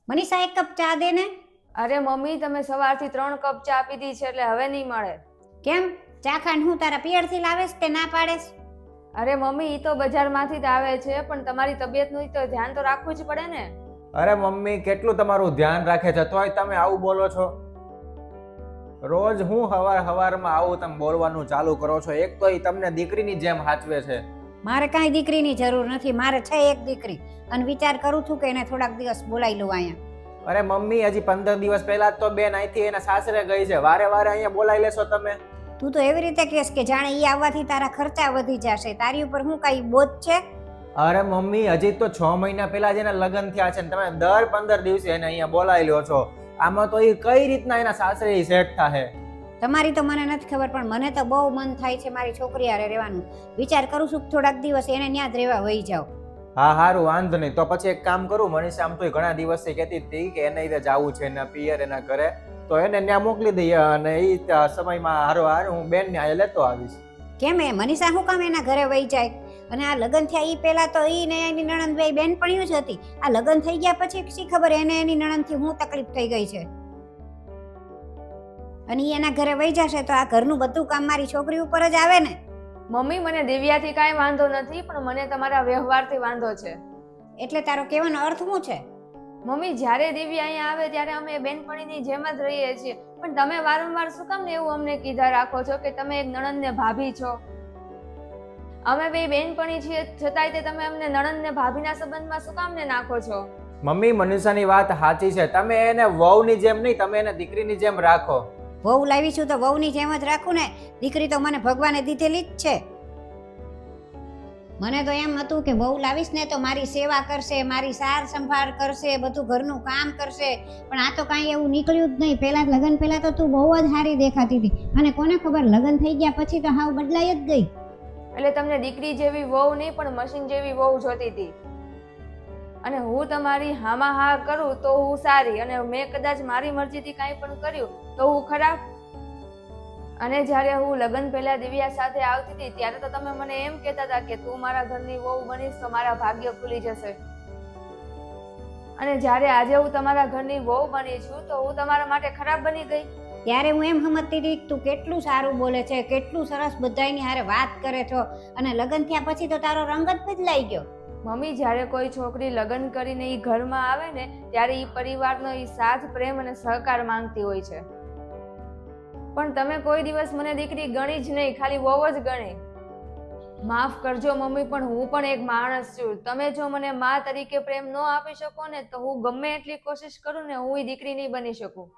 મનીષા એક કપ ચા દે ને. અરે મમ્મી, તમે સવારથી 3 કપ ચા પીધી છે એટલે હવે નહીં મળે. કેમ? ચા ખાંડ હું તારા પિયરથી લાવેશ તે ના પાડેશ? અરે મમ્મી, ઈ તો બજારમાંથી જ આવે છે, પણ તમારી તબિયતનું તો ધ્યાન તો રાખવું જ પડે ને. અરે મમ્મી, કેટલું તમારું ધ્યાન રાખે છે તોય તમે આવું બોલો છો. રોજ હું હવારમાં આવું તમે બોલવાનું ચાલુ કરો છો. એક તો ઈ તમને દીકરીની જેમ હાચવે છે. મારે કાંઈ દીકરીની જરૂર નથી, મારે છે એક દીકરી અને વિચાર કરું છું કે એને થોડાક દિવસ બોલાવી લઉં અહીંયા. અરે મમ્મી, હજી 15 દિવસ પહેલા જ તો બેન અહીંથી એના સાસરે ગઈ છે. વારે વારે અહીંયા બોલાવી લેશો તમે? તું તો એવી રીતે કહેશ કે જાણે ઈ આવવાથી તારા ખર્ચા વધી જશે. તારી ઉપર હું કાંઈ બોજ છે? અરે મમ્મી, હજી તો 6 મહિના પહેલા જ એના લગ્ન થયા છે ને તમે દર 15 દિવસે એને અહીંયા બોલાવી લ્યો છો. આમાં તો એ કઈ રીતના એના સાસરે સેટ થાહે? તમારી તો મને નથી ખબર, પણ મને તો બહુ મન થાય છે મારી છોકરી હારે રહેવાનું. વિચાર કરું છું કે થોડાક દિવસ એને ત્યાં જ રહેવા વહી જાવ. હા, હારું, વાંધો નહીં. તો પછી એક કામ કરું, મનીષા આમ તો ઘણા દિવસથી કહેતી હતી કે એને ઈ જવું છે એના પિયર એના ઘરે, તો એને ત્યાં મોકલી દઈએ અને એ સમયમાં હારો હું બેનને અહીંયા લેતો આવીશ. કેમ એ મનીષા શું કામ એના ઘરે વહી જાય? અને આ લગ્ન થયા ઈ પહેલા તો ઈ ને એની નણંદ બે બેનપણીઓ જ હતી. આ લગ્ન થઈ ગયા પછી શી ખબર એને એની નણંદથી હું તકલીફ થઈ ગઈ છે. અને ઈ એના ઘરે વહી જશે તો આ ઘરનું બધું કામ મારી છોકરી ઉપર જ આવે ને. મમ્મી, મને દિવ્યાથી કાંઈ વાંધો નથી, પણ મને તમારા વ્યવહારથી વાંધો છે. એટલે તારો કહેવાનો અર્થ શું છે? મમ્મી, જ્યારે દિવ્યા અહીંયા આવે ત્યારે અમે બેનપણીની જેમ જ રહીએ છીએ, પણ તમે વારંવાર શું કામ ને એવું અમને કીધા રાખો છો કે તમે એક નણંદ ને ભાભી છો? અમે બે બેનપણી છીએ છતાંય તે તમે અમને નણંદ ને ભાભીના સંબંધમાં શું કામ ને નાખો છો? મમ્મી, મનીષાની વાત સાચી છે. તમે એને વહુની જેમ નહીં, તમે એને દીકરીની જેમ રાખો. વહુ લાવી છું તો વહુની જેમ જ રાખું ને. દીકરી તો મને ભગવાને દીધેલી જ છે. મને તો એમ હતું કે વહુ લાવીશ ને તો મારી સેવા કરશે, મારી સાર સંભાળ કરશે, બધું ઘરનું કામ કરશે, પણ આ તો કાંઈ એવું નીકળ્યું જ નહીં. પહેલા લગ્ન પહેલા તો તું બહુ જ સારી દેખાતી હતી, અને કોને ખબર લગ્ન થઈ ગયા પછી તો હાવ બદલાઈ જ ગઈ. એટલે તમને દીકરી જેવી વહુ નહીં પણ મશીન જેવી વહુ જોતી હતી. અને હું તમારી હામાં હા કરું તો હું સારી, અને મેં કદાચ મારી મરજીથી કાંઈ પણ કર્યું તો હું ખરાબ. અને જ્યારે હું લગ્ન પહેલા દિવ્યા સાથે આવતી હતી ત્યારે તો તમે મને એમ કહેતા હતા કે તું મારા ઘરની વહુ બનીશ તો મારા ભાગ્ય ખુલી જશે. અને જ્યારે આજે હું તમારા ઘરની વહુ બની છું તો હું તમારા માટે ખરાબ બની ગઈ. ત્યારે હું એમ સમજતી હતી તું કેટલું સારું બોલે છે, કેટલું સરસ બધાયની હારે વાત કરે છો, અને લગ્ન થયા પછી તો તારો રંગ જ બદલાઈ ગયો. મમ્મી, જ્યારે કોઈ છોકરી લગ્ન કરીને એ ઘરમાં આવે ને ત્યારે એ પરિવારનો એ સાથ, પ્રેમ અને સહકાર માંગતી હોય છે, પણ તમે કોઈ દિવસ મને દીકરી ગણી જ નહીં, ખાલી વહુ જ ગણી. માફ કરજો મમ્મી, પણ હું પણ એક માણસ છું. તમે જો મને મા તરીકે પ્રેમ ન આપી શકો ને તો હું ગમે એટલી કોશિશ કરું ને હું એ દીકરી નહીં બની શકું.